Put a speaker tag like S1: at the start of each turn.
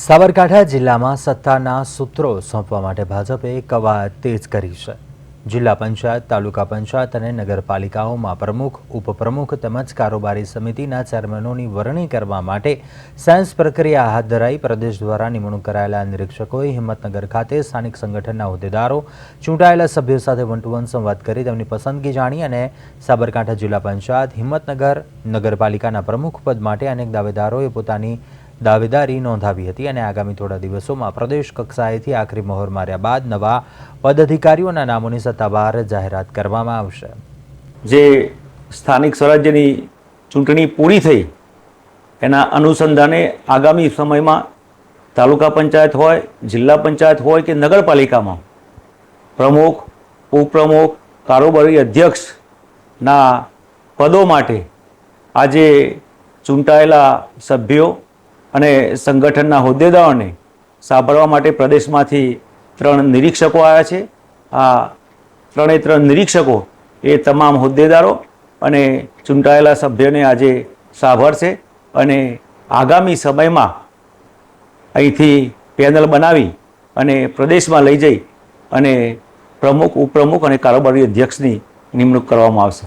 S1: સાબરકાંઠા જિલ્લામાં સત્તાના સૂત્રો સોંપવા માટે ભાજપે કવાયત તેજ કરી છે। જિલ્લા પંચાયત, તાલુકા પંચાયત અને નગરપાલિકાઓમાં પ્રમુખ, ઉપપ્રમુખ તેમજ કારોબારી સમિતિના ચેરમેનોની વરણી કરવા માટે સેન્સ પ્રક્રિયા હાથ ધરાઈ। પ્રદેશ દ્વારા નિમણૂક કરાયેલા નિરીક્ષકોએ હિંમતનગર ખાતે સ્થાનિક સંગઠનના હોદ્દેદારો, ચૂંટાયેલા સભ્યો સાથે વન ટુ વન સંવાદ કરી તેમની પસંદગી જાણી અને સાબરકાંઠા જિલ્લા પંચાયત, હિંમતનગર નગરપાલિકાના પ્રમુખ પદ માટે અનેક દાવેદારોએ પોતાની દાવેદારી નોંધાવી હતી અને આગામી થોડા દિવસોમાં પ્રદેશ કક્ષાએથી આખરી મહોર માર્યા બાદ નવા પદાધિકારીઓના નામોની સત્તાવાર જાહેરાત કરવામાં આવશે।
S2: જે સ્થાનિક સ્વરાજ્યની ચૂંટણી પૂરી થઈ એના અનુસંધાને આગામી સમયમાં તાલુકા પંચાયત હોય, જિલ્લા પંચાયત હોય કે નગરપાલિકામાં પ્રમુખ, ઉપપ્રમુખ, કારોબારી અધ્યક્ષના પદો માટે આજે ચૂંટાયેલા સભ્યો અને સંગઠનના હોદ્દેદારોને સાંભળવા માટે પ્રદેશમાંથી 3 નિરીક્ષકો આવ્યા છે। આ 3 નિરીક્ષકો એ તમામ હોદ્દેદારો અને ચૂંટાયેલા સભ્યોને આજે સાંભળશે અને આગામી સમયમાં અહીંથી પેનલ બનાવી અને પ્રદેશમાં લઈ જઈ અને પ્રમુખ, ઉપપ્રમુખ અને કારોબારી અધ્યક્ષની નિમણૂક કરવામાં આવશે।